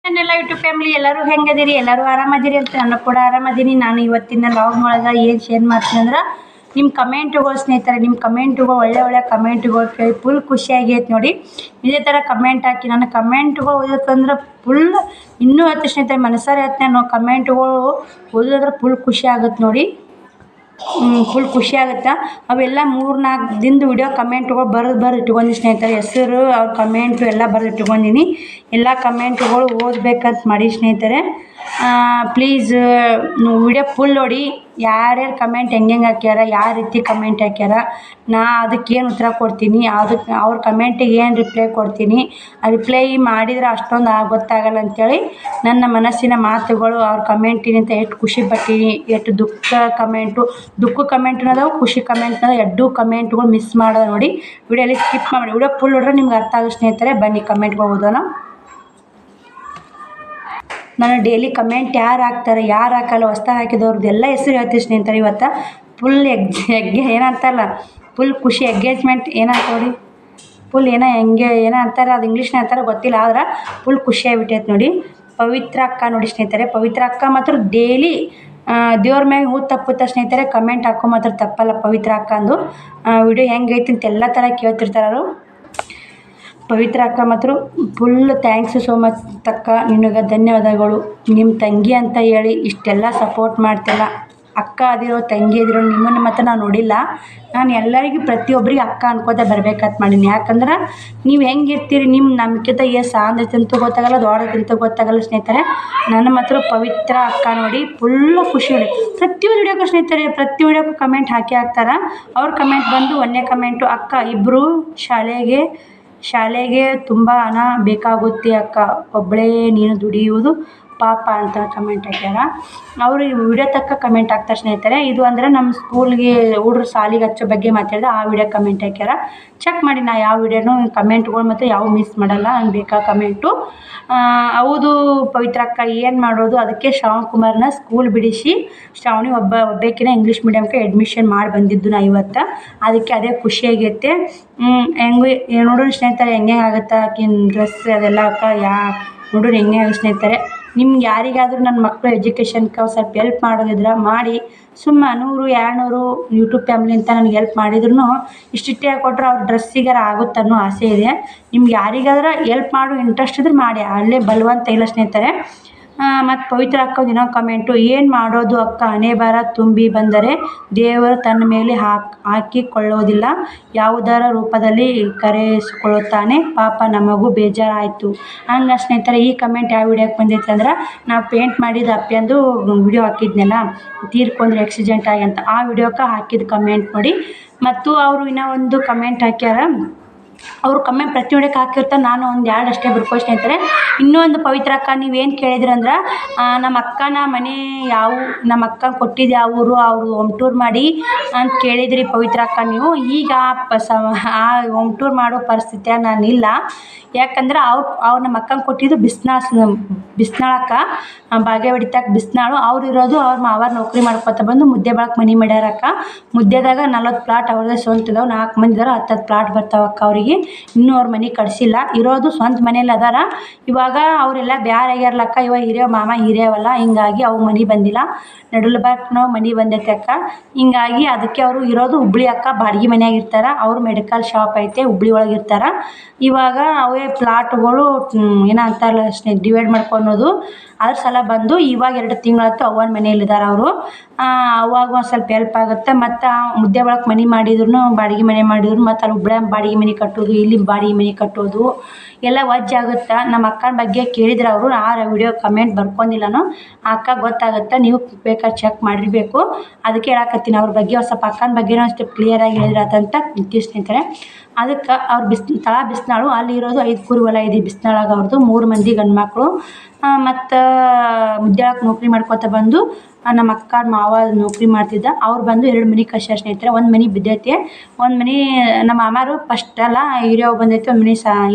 ನನ್ನೆಲ್ಲ YouTube family ಎಲ್ಲರೂ ಹೆಂಗದಿರಿ, ಎಲ್ಲರೂ ಆರಾಮದಿರಿ ಅಂತ ನಾನು ಕೂಡ ಆರಾಮದೀನಿ. ನಾನು ಇವತ್ತಿನ ಲಾಗ್ನೊಳಗೆ ಏನು ಶೇರ್ ಮಾಡ್ತೀನಿ ಅಂದ್ರೆ ನಿಮ್ಮ ಕಮೆಂಟುಗಳು ಸ್ನೇಹಿತರೆ, ನಿಮ್ಮ ಕಮೆಂಟುಗಳು ಒಳ್ಳೆ ಕಮೆಂಟುಗಳು ಕೇಳಿ ಫುಲ್ ಖುಷಿಯಾಗೈತೆ ನೋಡಿ. ಇದೇ ಥರ ಕಮೆಂಟ್ ಹಾಕಿ ನನ್ನ ಕಮೆಂಟ್ಗಳು ಓದೋಕ್ಕಂದ್ರೆ ಫುಲ್ ಇನ್ನೂ ಹೇಳ್ತೀನಿ ಸ್ನೇಹಿತರೆ, ಮನಸಾರೆ ಹೇಳ್ತೀನಿ ನಾನು. ಕಮೆಂಟ್ಗಳು ಓದೋದ್ರೆ ಫುಲ್ ಖುಷಿ ಆಗುತ್ತೆ ನೋಡಿ, ಫುಲ್ ಖುಷಿ ಆಗುತ್ತೆ. ಅವೆಲ್ಲ 3-4 ದಿನದ ವಿಡಿಯೋ ಕಮೆಂಟ್ಗಳು ಬರೆದು ಇಟ್ಕೊಂಡಿ ಸ್ನೇಹಿತರೆ, ಹೆಸರು ಅವ್ರ ಕಮೆಂಟು ಎಲ್ಲ ಬರೆದು ಇಟ್ಕೊಂಡಿನಿ. ಎಲ್ಲ ಕಮೆಂಟ್ಗಳು ಓದಬೇಕಂತ ಮಾಡಿ ಸ್ನೇಹಿತರೆ. ಪ್ಲೀಸ್ ವಿಡಿಯೋ ಫುಲ್ ನೋಡಿ. ಯಾರ್ಯಾರು ಕಮೆಂಟ್ ಹೆಂಗೆ ಹಾಕ್ಯಾರ, ಯಾವ ರೀತಿ ಕಮೆಂಟ್ ಹಾಕ್ಯಾರ, ನಾ ಅದಕ್ಕೇನು ಉತ್ತರ ಕೊಡ್ತೀನಿ, ಅದಕ್ಕೆ ಅವ್ರ ಕಮೆಂಟಿಗೆ ಏನು ರಿಪ್ಲೈ ಕೊಡ್ತೀನಿ. ರಿಪ್ಲೈ ಮಾಡಿದ್ರೆ ಅಷ್ಟೊಂದು ಗೊತ್ತಾಗಲ್ಲ ಅಂಥೇಳಿ ನನ್ನ ಮನಸ್ಸಿನ ಮಾತುಗಳು ಅವ್ರ ಕಮೆಂಟಿನಿಂದ ಎಷ್ಟು ಖುಷಿ ಪಟ್ಟೀನಿ, ಎಷ್ಟು ದುಃಖ ಕಮೆಂಟ್ನೂ ಅದಾವೆ, ಖುಷಿ ಕಮೆಂಟ್ನೂ ಎರಡು ಕಮೆಂಟ್ಗಳು ಮಿಸ್ ಮಾಡೋದು ನೋಡಿ. ವಿಡಿಯೋಲಿ ಸ್ಕಿಪ್ ಮಾಡಿ ವಿಡಿಯೋ ಫುಲ್ ನೋಡ್ರೆ ನಿಮ್ಗೆ ಅರ್ಥ ಆಗೋ ಸ್ನೇಹಿತರೆ. ಬನ್ನಿ ಕಮೆಂಟ್ಗಳು ಓದೋಣ. ನಾನು ಡೈಲಿ ಕಮೆಂಟ್ ಯಾರು ಹಾಕ್ತಾರೆ ಯಾರು ಹಾಕಲ್ಲ ಹೊಸ್ದಾಗಿ ಹಾಕಿದವ್ರದ್ದೆಲ್ಲ ಹೆಸರು ಹೇಳ್ತೀವಿ ಸ್ನೇಹಿತರೆ. ಇವತ್ತು ಫುಲ್ ಏನಂತಲ್ಲ, ಫುಲ್ ಖುಷಿ ಎಂಗೇಜ್ಮೆಂಟ್ ಏನಂತ ನೋಡಿ, ಫುಲ್ ಏನೋ ಅಂತಾರೆ, ಅದು ಇಂಗ್ಲೀಷ್ನ ಅಂತಾರೆ ಗೊತ್ತಿಲ್ಲ, ಆದ್ರೆ ಫುಲ್ ಖುಷಿಯಾಗಿಬಿಟ್ಟೈತೆ ನೋಡಿ. ಪವಿತ್ರ ಅಕ್ಕ ನೋಡಿ ಸ್ನೇಹಿತರೆ, ಪವಿತ್ರ ಅಕ್ಕ ಮಾತ್ರ ಡೈಲಿ ದೇವ್ರ ಮ್ಯಾಗ ಹೂ ತಪ್ಪುತ್ತಾ ಸ್ನೇಹಿತರೆ, ಕಮೆಂಟ್ ಹಾಕೋ ಮಾತ್ರ ತಪ್ಪಲ್ಲ. ಪವಿತ್ರ ಅಕ್ಕಂದು ವಿಡಿಯೋ ಹೆಂಗೈತಿ ಅಂತ ಎಲ್ಲ ಥರ ಕೇಳ್ತಿರ್ತಾರೆ ಅವರು. ಪವಿತ್ರ ಅಕ್ಕ ಮಾತ್ರ ಫುಲ್ ಥ್ಯಾಂಕ್ಸ್ ಸೋ ಮಚ್ ಅಕ್ಕ, ನಿನಗೆ ಧನ್ಯವಾದಗಳು. ನಿಮ್ಮ ತಂಗಿ ಅಂತ ಹೇಳಿ ಇಷ್ಟೆಲ್ಲ ಸಪೋರ್ಟ್ ಮಾಡ್ತಿಲ್ಲ. ಅಕ್ಕ ಅದಿರೋ ತಂಗಿ ಅದಿರೋ ನಿಮ್ಮನ್ನು ಮಾತ್ರ ನಾನು ನೋಡಿಲ್ಲ. ನಾನು ಎಲ್ಲರಿಗೂ ಪ್ರತಿಯೊಬ್ಬರಿಗೆ ಅಕ್ಕ ಅನ್ಕೋತ ಬರ್ಬೇಕಂತ ಮಾಡೀನಿ. ಯಾಕಂದ್ರೆ ನೀವು ಹೆಂಗಿರ್ತೀರಿ, ನಿಮ್ಮ ನಂಬಿಕೆತ ಸಾಂದ್ರತೆ ಅಂತೂ ಗೊತ್ತಾಗಲ್ಲ, ದೊಡ್ಡದಂತೂ ಗೊತ್ತಾಗಲ್ಲ ಸ್ನೇಹಿತರೆ. ನನ್ನ ಮಾತ್ರ ಪವಿತ್ರ ಅಕ್ಕ ನೋಡಿ ಫುಲ್ಲು ಖುಷಿ ನೋಡಿ. ಪ್ರತಿಯೊಂದು ವಿಡಿಯೋಕ್ಕೂ ಸ್ನೇಹಿತರೆ, ಪ್ರತಿ ವಿಡಿಯೋಕ್ಕೂ ಕಮೆಂಟ್ ಹಾಕ್ತಾರೆ. ಅವ್ರ ಕಮೆಂಟ್ ಬಂದು ಒಂದೇ ಕಮೆಂಟು, ಅಕ್ಕ ಇಬ್ಬರು ಶಾಲೆಗೆ ತುಂಬ ಹಣ ಬೇಕಾಗುತ್ತೆ ಅಕ್ಕ, ಒಬ್ಬಳೇ ನೀನು ದುಡಿಯುವುದು ಪಾಪ ಅಂತ ಕಮೆಂಟ್ ಹಾಕ್ಯಾರ. ಅವರು ಈ ವಿಡಿಯೋ ತಕ್ಕ ಕಮೆಂಟ್ ಹಾಕ್ತಾರೆ ಸ್ನೇಹಿತರೆ. ಇದು ಅಂದರೆ ನಮ್ಮ ಸ್ಕೂಲ್ಗೆ ಹುಡ್ರು ಶಾಲೆಗೆ ಹಚ್ಚೋ ಬಗ್ಗೆ ಮಾತಾಡಿದ ಆ ವಿಡಿಯೋ ಕಮೆಂಟ್ ಹಾಕ್ಯಾರ. ಚೆಕ್ ಮಾಡಿ, ನಾ ಯಾವ ವಿಡಿಯೋನು ಕಮೆಂಟ್ಗಳು ಮತ್ತು ಯಾವ ಮಿಸ್ ಮಾಡಲ್ಲ, ನಂಗೆ ಬೇಕಾ ಕಮೆಂಟು. ಹೌದು ಪವಿತ್ರ ಅಕ್ಕ, ಏನು ಮಾಡೋದು, ಅದಕ್ಕೆ ಶ್ರಾವಣ್ ಕುಮಾರ್ನ ಸ್ಕೂಲ್ ಬಿಡಿಸಿ ಶ್ರಾವಣಿ ಒಬ್ಬಾಕಿನ ಇಂಗ್ಲೀಷ್ ಮೀಡಿಯಮ್ಗೆ ಅಡ್ಮಿಷನ್ ಮಾಡಿ ಬಂದಿದ್ದು ನಾ ಇವತ್ತು. ಅದಕ್ಕೆ ಅದೇ ಖುಷಿಯಾಗೈತೆ. ಹೆಂಗೆ ನೋಡೋಣ ಸ್ನೇಹಿತರೆ, ಹೆಂಗೆ ಆಗುತ್ತೆ ಆಕಿನ ಡ್ರೆಸ್ ಅದೆಲ್ಲ ಅಕ್ಕ ನೋಡೋಣ ಹೆಂಗೆ ಆಗುತ್ತೆ ಸ್ನೇಹಿತರೆ. ನಿಮ್ಗೆ ಯಾರಿಗಾದರೂ ನನ್ನ ಮಕ್ಕಳು ಎಜುಕೇಷನ್ಗೆ ಸ್ವಲ್ಪ ಹೆಲ್ಪ್ ಮಾಡೋದಿದ್ರೆ ಮಾಡಿ. ಸುಮ್ಮ 100-200 ಯೂಟ್ಯೂಬ್ ಫ್ಯಾಮಿಲಿ ಅಂತ ನನಗೆ ಹೆಲ್ಪ್ ಮಾಡಿದ್ರು ಇಷ್ಟಿಟ್ಟೇ ಕೊಟ್ಟರೆ ಅವ್ರ ಡ್ರೆಸ್ಸಿಗಾರ ಆಗುತ್ತೆ ಅನ್ನೋ ಆಸೆ ಇದೆ. ನಿಮ್ಗೆ ಯಾರಿಗಾದ್ರೆ ಹೆಲ್ಪ್ ಮಾಡೋ ಇಂಟ್ರೆಸ್ಟ್ ಇದ್ರೆ ಮಾಡಿ, ಅಲ್ಲೇ ಬಲವಂತ ಇಲ್ಲ ಸ್ನೇಹಿತರೆ. ಮತ್ತು ಪವಿತ್ರ ಅಕ್ಕ ದಿನ ಕಮೆಂಟು, ಏನು ಮಾಡೋದು ಅಕ್ಕ, ಹಣೆ ಬರ ತುಂಬಿ ಬಂದರೆ ದೇವರು ತನ್ನ ಮೇಲೆ ಹಾಕಿಕೊಳ್ಳೋದಿಲ್ಲ, ಯಾವುದರ ರೂಪದಲ್ಲಿ ಕರೆಸಿಕೊಳ್ಳುತ್ತಾನೆ, ಪಾಪ ನಮಗೂ ಬೇಜಾರಾಯಿತು. ಹಂಗೆ ಸ್ನೇಹಿತರೆ, ಈ ಕಮೆಂಟ್ ಯಾವ ವಿಡಿಯೋಕ್ಕೆ ಬಂದೈತೆ ಅಂದ್ರೆ, ನಾವು ಪೇಂಟ್ ಮಾಡಿದ ಅಪ್ಪಿಯಂದು ವಿಡಿಯೋ ಹಾಕಿದ್ನಲ್ಲ, ತೀರ್ಕೊಂಡ್ರೆ ಆಕ್ಸಿಡೆಂಟ್ ಆಗಿ ಅಂತ, ಆ ವಿಡಿಯೋಕ್ಕೆ ಹಾಕಿದ ಕಮೆಂಟ್ ನೋಡಿ. ಮತ್ತು ಅವರು ಇನ್ನೂ ಒಂದು ಕಮೆಂಟ್ ಹಾಕ್ಯಾರ. ಅವರು ಕಮೆಂಟ್ ಪ್ರತಿ ವಿಡಿಯೋಕ್ಕೆ ಹಾಕಿರ್ತಾರೆ, ನಾನು ಒಂದು 2 ಅಷ್ಟೇ ಬಿಡ್ಕೊಂಡು ಸ್ನೇಹಿತರೆ. ಇನ್ನೂ ಒಂದು ಪವಿತ್ರ ಅಕ್ಕ, ನೀವೇನು ಕೇಳಿದ್ರಂದ್ರೆ ನಮ್ಮ ಅಕ್ಕನ ಮನೆ ನಮ್ಮ ಅಕ್ಕ ಕೊಟ್ಟಿದ್ದು ಯಾವ ಊರು, ಅವರು ಹೋಮ್ ಟೂರ್ ಮಾಡಿ ಅಂತ ಕೇಳಿದ್ರಿ ಪವಿತ್ರ ಅಕ್ಕ ನೀವು. ಈಗ ಆ ಹೋಮ್ ಟೂರ್ ಮಾಡೋ ಪರಿಸ್ಥಿತಿಯಾಗ ನಾನಿಲ್ಲ. ಯಾಕಂದ್ರೆ ಅವ್ರು ನಮ್ಮ ಅಕ್ಕನ ಕೊಟ್ಟಿದ್ದು ಬಿಸ್ನಾಳಕ್ಕ, ಬಾಗೇವಾಡಿ ಬಿಸ್ನಾಳು. ಅವ್ರು ಇರೋದು ಅವ್ರ ಮಾವಾರ ನೌಕರಿ ಮಾಡ್ಕೊತ ಬಂದು ಮುದ್ದೆ ಬಳಕೆ ಮನೆ ಮಾಡ್ಯಾರಕ್ಕ. ಮುದ್ದೆದಾಗ 40 ಪ್ಲಾಟ್ ಅವ್ರದ್ದೇ ಸ್ವಂತ ಇದಾವೆ, 4 ಮಂದಿ ಇದಾರೆ, 10 ಪ್ಲಾಟ್ ಬರ್ತಾವಕ್ಕ ಅವ್ರಿಗೆ. ಇನ್ನೂ ಅವ್ರ ಮನೆ ಕಟ್ಸಿಲ್ಲ, ಇರೋದು ಸ್ವಂತ ಮನೇಲಿ ಅದಾರ. ಇವಾಗ ಅವರೆಲ್ಲ ಬ್ಯಾರೆ ಆಗ್ಯಾರಲಕ್ಕ, ಇವಾಗ ಮಾಮ ಹಿರಿಯವಲ್ಲ, ಹಿಂಗಾಗಿ ಅವು ಮನೆ ಬಂದಿಲ್ಲ. ನಡುಲ್ಬಾಗ್ನವು ಮನೆ ಬಂದೈತೆ ಅಕ್ಕ. ಹಿಂಗಾಗಿ ಅದಕ್ಕೆ ಅವರು ಇರೋದು ಹುಬ್ಳಿ ಅಕ್ಕ, ಬಾಡಿಗೆ ಮನೆಯಾಗ ಇರ್ತಾರೆ. ಅವ್ರು ಮೆಡಿಕಲ್ ಶಾಪ್ ಐತೆ ಹುಬ್ಳಿ ಒಳಗೆ ಇರ್ತಾರೆ. ಇವಾಗ ಅವೇ ಪ್ಲಾಟ್ಗಳು ಏನೋ ಅಂತಾರಲ್ಲ ಡಿವೈಡ್ ಮಾಡ್ಕೊಳೋದು, ಅದ್ರ ಸಲ ಬಂದು ಇವಾಗ 2 ತಿಂಗಳಾಯ್ತು ಅವ್ವನ ಮನೆಯಲ್ಲಿದ್ದಾರೆ ಅವರು. ಅವಾಗ ಒಂದು ಸ್ವಲ್ಪ ಹೆಲ್ಪ್ ಆಗುತ್ತೆ. ಮತ್ತು ಮುದ್ದೆ ಒಳಗೆ ಮನೆ ಮಾಡಿದ್ರು, ಬಾಡಿಗೆ ಮನೆ ಮಾಡಿದ್ರು, ಮತ್ತು ಅಲ್ಲಿ ಹುಬ್ಳ್ಯಾಗ ಬಾಡಿಗೆ ಮನೆ ಕಟ್ಟೋದು, ಇಲ್ಲಿ ಬಾಡಿಗೆ ಮನೆ ಕಟ್ಟೋದು ಎಲ್ಲ ವಜ್ಜಾಗುತ್ತೆ. ನಮ್ಮ ಅಕ್ಕನ ಬಗ್ಗೆ ಕೇಳಿದ್ರೆ ಅವರು ಆ ವಿಡಿಯೋ ಕಮೆಂಟ್ ಬರ್ಕೊಂಡಿಲ್ಲನು, ಆ ಅಕ್ಕ ಗೊತ್ತಾಗುತ್ತೆ, ನೀವು ಬೇಕಾದ್ರೆ ಚೆಕ್ ಮಾಡಿರಬೇಕು. ಅದಕ್ಕೆ ಹೇಳಕತ್ತೀನಿ, ಅವ್ರ ಬಗ್ಗೆ ಸ್ವಲ್ಪ ಅಕ್ಕನ ಬಗ್ಗೆನೂ ಅಷ್ಟೇ ಕ್ಲಿಯರಾಗಿ ಹೇಳಿದ್ರಾತಂತ ಸ್ನೇಹಿತರೆ. ಅದಕ್ಕೆ ಅವ್ರು ಬಿಸ್ನಾಳು, ಅಲ್ಲಿ ಇರೋದು 5 ಕುರಿ ಹೊಲ ಇದೆ ಬಿಸ್ನಾಳಾಗ ಅವ್ರದ್ದು, 3 ಮಂದಿ ಗಂಡು ಮಕ್ಕಳು. ಮತ್ತು ಮುದ್ದೆಳಕ್ಕೆ ನೌಕರಿ ಮಾಡ್ಕೊತ ಬಂದು ನಮ್ಮ ಅಕ್ಕ ಮಾವ ನೌಕರಿ ಮಾಡ್ತಿದ್ದ, ಅವ್ರು ಬಂದು 2 ಮನೆ ಕಟ್ಸ್ಯಾರ ಸ್ನೇಹಿತರೆ. ಒಂದು ಮನೆ ಬಿದ್ದೈತೆ, ಒಂದು ಮನೆ ನಮ್ಮ ಮಾಮಾರು ಫಸ್ಟ್ ಅಲ್ಲ ಹಿರಿಯವ್ ಬಂದೈತೆ, ಒಂದು ಮನೆ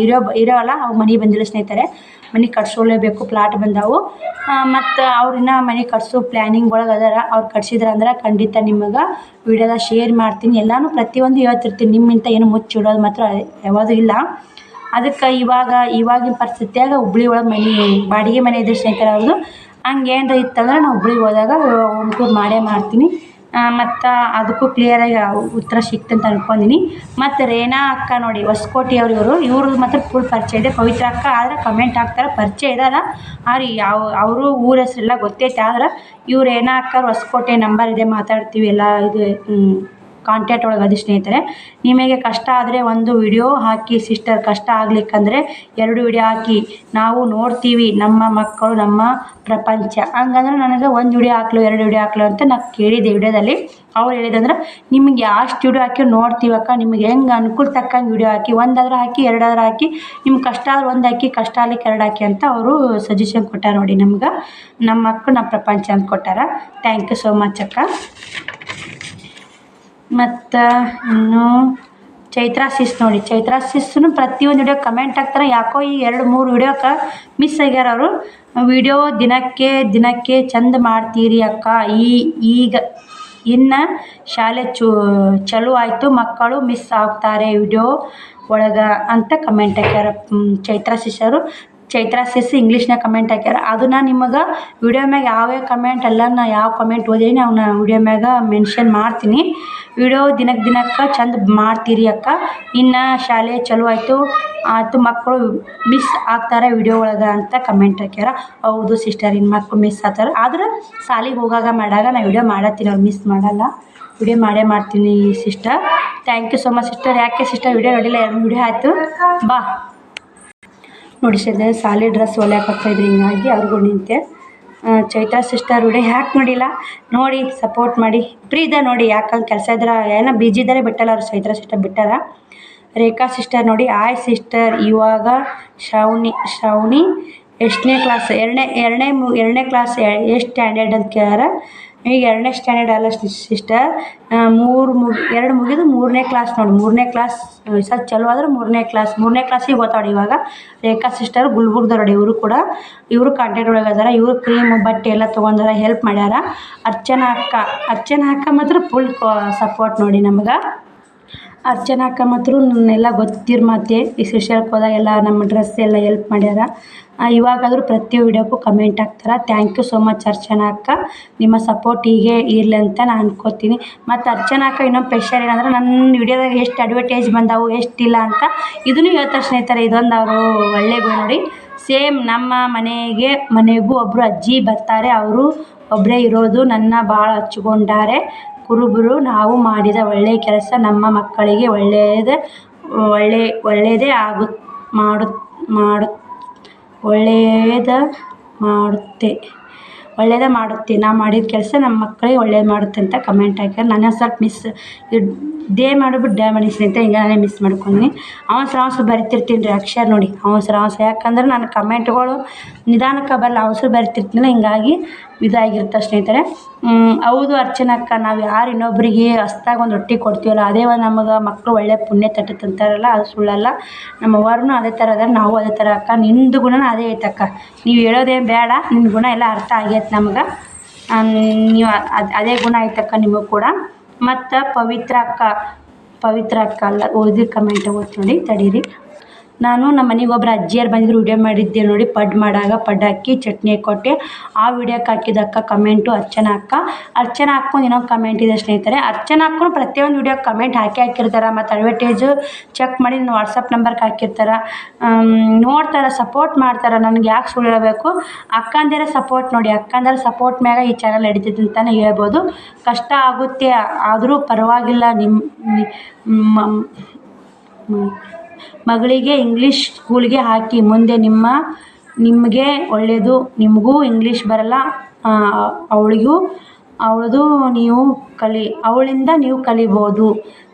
ಹಿರಿಯವಲ್ಲ ಅವು ಮನೆ ಬಂದಿಲ್ಲ ಸ್ನೇಹಿತರೆ. ಮನೆ ಕಟ್ಸೋಲೇಬೇಕು, ಪ್ಲಾಟ್ ಬಂದಾವು. ಮತ್ತು ಅವ್ರು ಇನ್ನೂ ಮನೆ ಕಟ್ಸೋ ಪ್ಲ್ಯಾನಿಂಗ್ ಒಳಗೆ ಅದಾರ. ಅವ್ರು ಕಟ್ಸಿದ್ರೆ ಅಂದ್ರೆ ಖಂಡಿತ ನಿಮಗೆ ವಿಡಿಯೋದಾಗ ಶೇರ್ ಮಾಡ್ತೀನಿ. ಎಲ್ಲನೂ ಪ್ರತಿಯೊಂದು ಹೇಳ್ತಿರ್ತೀನಿ, ನಿಮ್ಮಿಂದ ಏನು ಮುಚ್ಚಿಡೋದು ಮಾತ್ರ ಯಾವುದು ಇಲ್ಲ. ಅದಕ್ಕೆ ಇವಾಗಿನ ಪರಿಸ್ಥಿತಿಯಾಗ ಹುಬ್ಳಿ ಒಳಗೆ ಬಾಡಿಗೆ ಮನೆ ಇದ್ರೆ ಸ್ನೇಹಿತರೆ ಅವ್ರದ್ದು ಹಂಗೇನ್ರ ಇತ್ತಂದ್ರೆ ನಾವು ಹುಬ್ಳಿಗೆ ಹೋದಾಗ ಹೋಮ್ ಟೂರ್ ಮಾಡೇ ಮಾಡ್ತೀನಿ. ಮತ್ತು ಅದಕ್ಕೂ ಕ್ಲಿಯರಾಗಿ ಉತ್ತರ ಸಿಕ್ತಂತ ಅನ್ಕೊಂಡೀನಿ. ಮತ್ತು ರೇನಾ ಅಕ್ಕ ನೋಡಿ ಹೊಸಕೋಟೆಯವ್ರು ಇವ್ರದ್ದು ಮಾತ್ರ ಫುಲ್ ಪರಿಚಯ ಇದೆ. ಪವಿತ್ರ ಅಕ್ಕ ಆದರೆ ಕಮೆಂಟ್ ಹಾಕ್ತಾರೆ, ಪರಿಚಯ ಇದ್ದಾರೆ. ಆದ್ರೆ ಅವರು ಊರ ಹೆಸರೆಲ್ಲ ಗೊತ್ತೈತೆ. ಆದ್ರೆ ಇವ್ರು ರೇನಾ ಅಕ್ಕ ಹೊಸಕೋಟೆ ನಂಬರ್ ಇದೆ, ಮಾತಾಡ್ತೀವಿ ಎಲ್ಲ ಇದು ಕಾಂಟ್ಯಾಕ್ಟ್ ಒಳಗೆ ಅದು ಸ್ನೇಹಿತರೆ. ನಿಮಗೆ ಕಷ್ಟ ಆದರೆ ಒಂದು ವಿಡಿಯೋ ಹಾಕಿ ಸಿಸ್ಟರ್, ಕಷ್ಟ ಆಗ್ಲಿಕ್ಕಂದ್ರೆ 2 ವಿಡಿಯೋ ಹಾಕಿ, ನಾವು ನೋಡ್ತೀವಿ, ನಮ್ಮ ಮಕ್ಕಳು ನಮ್ಮ ಪ್ರಪಂಚ. ಹಂಗಂದ್ರೆ ನನಗೆ 1 ವಿಡಿಯೋ ಹಾಕ್ಲು 2 ವಿಡಿಯೋ ಹಾಕ್ಲು ಅಂತ ನಾನು ಕೇಳಿದ್ದೆ ವಿಡಿಯೋದಲ್ಲಿ. ಅವ್ರು ಹೇಳಿದಂದ್ರೆ ನಿಮಗೆ ಎಷ್ಟು ವಿಡಿಯೋ ಹಾಕಿ ನೋಡ್ತೀವಕ್ಕ, ನಿಮಗೆ ಹೆಂಗೆ ಅನುಕೂಲ ತಕ್ಕಂಗೆ ವಿಡಿಯೋ ಹಾಕಿ, 1 ಆದ್ರೆ ಹಾಕಿ 2 ಆದ್ರೆ ಹಾಕಿ, ನಿಮ್ಗೆ ಕಷ್ಟ ಆದ್ರೆ 1 ಹಾಕಿ, ಕಷ್ಟ ಆಗ್ಲಿಕ್ಕೆ 2 ಹಾಕಿ ಅಂತ ಅವರು ಸಜೆಷನ್ ಕೊಟ್ಟಾರ ನೋಡಿ. ನಮ್ಗೆ ನಮ್ಮ ಮಕ್ಕಳು ನಮ್ಮ ಪ್ರಪಂಚ ಅಂತ ಕೊಟ್ಟಾರ. ಥ್ಯಾಂಕ್ ಯು ಸೋ ಮಚ್ ಅಕ್ಕ. ಮತ್ತು ಇನ್ನು ಚೈತ್ರಾ ಸಿಸ್ ನೋಡಿ, ಚೈತ್ರಾ ಸಿಸ್ನು ಪ್ರತಿಯೊಂದು ವಿಡಿಯೋ ಕಮೆಂಟ್ ಹಾಕ್ತಾರೆ. ಯಾಕೋ ಈ 2-3 ವಿಡಿಯೋಕ್ಕೆ ಮಿಸ್ ಆಗ್ಯಾರ ಅವರು. ವಿಡಿಯೋ ದಿನಕ್ಕೆ ಚಂದ ಮಾಡ್ತೀರಿ ಅಕ್ಕ, ಈಗ ಇನ್ನು ಶಾಲೆ ಚಲೋ ಆಯಿತು, ಮಕ್ಕಳು ಮಿಸ್ ಆಗ್ತಾರೆ ವಿಡಿಯೋ ಒಳಗೆ ಅಂತ ಕಮೆಂಟ್ ಹಾಕ್ಯಾರ ಚೈತ್ರಾ ಸಿಸ್ ಅವರು. ಚೈತ್ರಾ ಸಿಸ್ ಇಂಗ್ಲೀಷ್ನಾಗ ಕಮೆಂಟ್ ಹಾಕ್ಯಾರ. ಅದು ನಾನು ನಿಮಗೆ ವಿಡಿಯೋ ಮ್ಯಾಗ ಯಾವ್ಯಾವ ಕಮೆಂಟ್ ಎಲ್ಲ ನಾ ಯಾವ ಕಮೆಂಟ್ ಓದೀನಿ ಅವನ್ನ ವಿಡಿಯೋ ಮ್ಯಾಗ ಮೆನ್ಷನ್ ಮಾಡ್ತೀನಿ. ವಿಡಿಯೋ ದಿನಕ್ಕೆ ಚಂದ ಮಾಡ್ತೀರಿ ಅಕ್ಕ, ಇನ್ನು ಶಾಲೆ ಚಲೋ ಆಯಿತು ಮಕ್ಕಳು ಮಿಸ್ ಆಗ್ತಾರೆ ವಿಡಿಯೋ ಒಳಗೆ ಅಂತ ಕಮೆಂಟ್ ಹಾಕ್ಯಾರ. ಹೌದು ಸಿಸ್ಟರ್, ಇನ್ನು ಮಕ್ಕಳು ಮಿಸ್ ಆಗ್ತಾರೆ. ಆದ್ರೆ ಶಾಲೆಗೆ ಮಾಡಾಗ ನಾನು ವಿಡಿಯೋ ಮಾಡತ್ತೀನಿ, ಅವ್ರು ಮಿಸ್ ಮಾಡಲ್ಲ, ವಿಡಿಯೋ ಮಾಡೇ ಮಾಡ್ತೀನಿ sister. Thank you so much sister. ಯಾಕೆ ಸಿಸ್ಟರ್ ವಿಡಿಯೋ ನೋಡಿಲ್ಲ? 2 ವಿಡಿಯೋ ಆಯಿತು ಬಾ ನೋಡಿ ಸಿಸ್ಟರ್. ಶಾಲೆ ಡ್ರೆಸ್ ಹೊಲಿಯಕ್ಕೆ ಹಾಕ್ತಾಯಿದ್ರು, ಹಿಂಗಾಗಿ ಅವ್ರಿಗೂ ನಿಂತೆ. ಚೈತ್ರಾ ಸಿಸ್ಟರ್ ವಿಡಿಯೋ ಯಾಕೆ ನೋಡಿಲ್ಲ ನೋಡಿ, ಸಪೋರ್ಟ್ ಮಾಡಿ. ಫ್ರೀ ಇದೆ ನೋಡಿ, ಯಾಕಂದ್ರೆ ಕೆಲಸ ಇದ್ರೆ ಏನೋ ಬಿಜಿ ಇದ್ದಾರೆ ಬಿಟ್ಟಲ್ಲ ಅವ್ರು. ಚೈತ್ರಾ ಸಿಸ್ಟರ್ ಬಿಟ್ಟಾರ. ರೇಖಾ ಸಿಸ್ಟರ್ ನೋಡಿ, ಆಯ್ ಸಿಸ್ಟರ್, ಇವಾಗ ಶ್ರಾವಣಿ ಎಷ್ಟನೇ ಕ್ಲಾಸ್? ಎರಡನೇ ಕ್ಲಾಸ್ ಎಷ್ಟು ಸ್ಟ್ಯಾಂಡರ್ಡ್ ಅಂತ ಕೇಳ್ಯಾರ. ಈಗ 2ನೇ ಸ್ಟ್ಯಾಂಡರ್ಡ್ ಅಲ್ಲ ಸಿಸ್ಟರ್, 2 ಮುಗಿದು 3ನೇ ಕ್ಲಾಸ್ ನೋಡಿ. 3ನೇ ಕ್ಲಾಸ್ ಸರ್ ಚಲೋ ಆದ್ರೆ 3ನೇ ಕ್ಲಾಸಿಗೆ ಓದ್ತಾಳೆ ಇವಾಗ. ರೇಖಾ ಸಿಸ್ಟರ್ ಗುಲ್ಬರ್ಗದವ್ರು ನೋಡಿ. ಇವರು ಕಾಂಟ್ಯಾಕ್ಟ್ ಒಳಗೆ ಅದಾರ. ಇವರು ಕ್ರೀಮ್ ಬಟ್ಟೆ ಎಲ್ಲ ತೊಗೊಂಡಾರ, ಹೆಲ್ಪ್ ಮಾಡ್ಯಾರ. ಅರ್ಚನಾ ಅಕ್ಕ ಮಾತ್ರ ಫುಲ್ ಸಪೋರ್ಟ್ ನೋಡಿ ನಮ್ಗೆ. ಅರ್ಚನಾ ಅಕ್ಕ ಮಾತ್ರ ನನ್ನೆಲ್ಲ ಗೊತ್ತಿರ ಮಾತೆ, ಈ ಶಿಷ್ಯಕ್ಕೆ ಹೋದಾಗ ಎಲ್ಲ ನಮ್ಮ ಡ್ರೆಸ್ ಎಲ್ಲ ಹೆಲ್ಪ್ ಮಾಡ್ಯಾರ. ಇವಾಗಾದರೂ ಪ್ರತಿ ವಿಡಿಯೋಕ್ಕೂ ಕಮೆಂಟ್ ಹಾಕ್ತಾರೆ. Thank you so much Archana ಅಕ್ಕ, ನಿಮ್ಮ ಸಪೋರ್ಟ್ ಹೀಗೆ ಇರಲಿ ಅಂತ ನಾನು ಅನ್ಕೋತೀನಿ. ಮತ್ತು ಅರ್ಚನಾ ಅಕ್ಕ ಇನ್ನೊಂದು ಸ್ಪೆಷಲ್ ಏನಂದ್ರೆ, ನನ್ನ ವಿಡಿಯೋದಾಗ ಎಷ್ಟು ಅಡ್ವರ್ಟೈಸ್ ಬಂದಾವು ಎಷ್ಟಿಲ್ಲ ಅಂತ ಇದನ್ನು ಹೇಳ್ತಾರೆ ಸ್ನೇಹಿತರೆ. ಇದೊಂದು ಅವರು ಒಳ್ಳೆ ಗುಣ ನೋಡಿ. ಸೇಮ್ ನಮ್ಮ ಮನೆಗೂ ಒಬ್ಬರು ಅಜ್ಜಿ ಬರ್ತಾರೆ, ಅವರು ಒಬ್ಬರೇ ಇರೋದು, ನನ್ನ ಭಾಳ ಹಚ್ಚಿಕೊಂಡಾರೆ ಕುರುಬರು. ನಾವು ಮಾಡಿದ ಒಳ್ಳೆಯ ಕೆಲಸ ನಮ್ಮ ಮಕ್ಕಳಿಗೆ ಒಳ್ಳೆಯದೇ ಮಾಡುತ್ತೆ. ನಾವು ಮಾಡಿದ ಕೆಲಸ ನಮ್ಮ ಮಕ್ಕಳಿಗೆ ಒಳ್ಳೇದು ಮಾಡುತ್ತೆ ಅಂತ ಕಮೆಂಟ್ ಹಾಕ್ಯಾರ. ನನ್ನ ಸ್ವಲ್ಪ ಮಿಸ್ ಡೇ ಮಾಡಿಬಿಟ್ಟು ಡ್ಯಾ ಮಾಡಿ ಸ್ನೇಹಿತರೆ, ಹಿಂಗೆ ನಾನೇ ಮಿಸ್ ಮಾಡ್ಕೊಂಡ್ನಿ. ಅವಸರ ಬರಿತಿರ್ತೀನಿ ರೀ ಅಕ್ಷರ ನೋಡಿ, ಅವಸರ. ಯಾಕಂದ್ರೆ ನನ್ನ ಕಮೆಂಟ್ಗಳು ನಿಧಾನಕ್ಕೆ ಬರಲ್ಲ, ಅವಸರ ಬರಿತಿರ್ತೀನಲ್ಲ, ಹಿಂಗಾಗಿ ಇದಾಗಿರುತ್ತೆ ಸ್ನೇಹಿತರೆ. ಹೌದು ಅರ್ಚನಕ್ಕ, ನಾವು ಯಾರು ಇನ್ನೊಬ್ಬರಿಗೆ ಹೊಸ್ದಾಗಿ ಒಂದು ರೊಟ್ಟಿ ಕೊಡ್ತೀವಲ್ಲ, ಅದೇ ಒಂದು ನಮಗೆ ಮಕ್ಕಳು ಒಳ್ಳೆ ಪುಣ್ಯ ತಟ್ಟುತ್ತೆ ಅಂತಾರಲ್ಲ, ಅದು ಸುಳ್ಳಲ್ಲ. ನಮ್ಮ ಅವ್ರನ್ನೂ ಅದೇ ಥರ ಅದಾರ, ನಾವು ಅದೇ ಥರ ಅಕ್ಕ. ನಿಂದು ಗುಣನೂ ಅದೇ ಐತಕ್ಕ, ನೀವು ಹೇಳೋದೇನು ಬೇಡ, ನಿನ್ನ ಗುಣ ಎಲ್ಲ ಅರ್ಥ ಆಗೈತೆ ನಮ್ಗೆ. ನೀವು ಅದೇ ಗುಣ ಐತಕ್ಕ ನಿಮಗೂ ಕೂಡ. ಮತ್ತು ಪವಿತ್ರ ಅಕ್ಕ ಅಲ್ಲ, ಓದಿ ಕಮೆಂಟ್ ಓದ್ತಿ ನೋಡಿ, ತಡೀರಿ. ನಾನು ನಮ್ಮ ಮನೆಗೆ ಒಬ್ಬರು ಅಜ್ಜಿಯರು ಬಂದಿದ್ರು, ವಿಡಿಯೋ ಮಾಡಿದ್ದೆ ನೋಡಿ. ಪಡ್ ಹಾಕಿ ಚಟ್ನಿ ಕೊಟ್ಟೆ, ಆ ವಿಡಿಯೋಕ್ಕೆ ಹಾಕಿದಕ್ಕ ಕಮೆಂಟು ಅರ್ಚನಾ ಅಕ್ಕ ಇನ್ನೊಂದು ಕಮೆಂಟ್ ಇದೆ ಸ್ನೇಹಿತರೆ. ಅರ್ಚನಾ ಅಕ್ಕನು ಪ್ರತಿಯೊಂದು ವಿಡಿಯೋಕ್ಕೆ ಕಮೆಂಟ್ ಹಾಕಿರ್ತಾರೆ. ಮತ್ತು ಅಡ್ವರ್ಟೈಸು ಚೆಕ್ ಮಾಡಿ ನನ್ನ ವಾಟ್ಸಪ್ ನಂಬರ್ಗೆ ಹಾಕಿರ್ತಾರೆ, ನೋಡ್ತಾರೆ, ಸಪೋರ್ಟ್ ಮಾಡ್ತಾರೆ. ನನಗೆ ಯಾಕೆ ಸುಳ್ಳು ಹೇಳಬೇಕು, ಅಕ್ಕಂದಿರ ಸಪೋರ್ಟ್ ನೋಡಿ, ಅಕ್ಕಂದಿರ ಸಪೋರ್ಟ್ ಮ್ಯಾಗ ಈ ಚಾನಲ್ ನಡೀತೈತೆ ಅಂತಲೇ ಹೇಳ್ಬೋದು. ಕಷ್ಟ ಆಗುತ್ತೆ ಆದರೂ ಪರವಾಗಿಲ್ಲ, ಮಗಳಿಗೆ ಇಂಗ್ಲೀಷ್ ಸ್ಕೂಲ್ಗೆ ಹಾಕಿ, ಮುಂದೆ ನಿಮಗೆ ಒಳ್ಳೆಯದು. ನಿಮಗೂ ಇಂಗ್ಲೀಷ್ ಬರಲ್ಲ, ಅವಳಿಂದ ನೀವು ಕಲಿಬೋದು.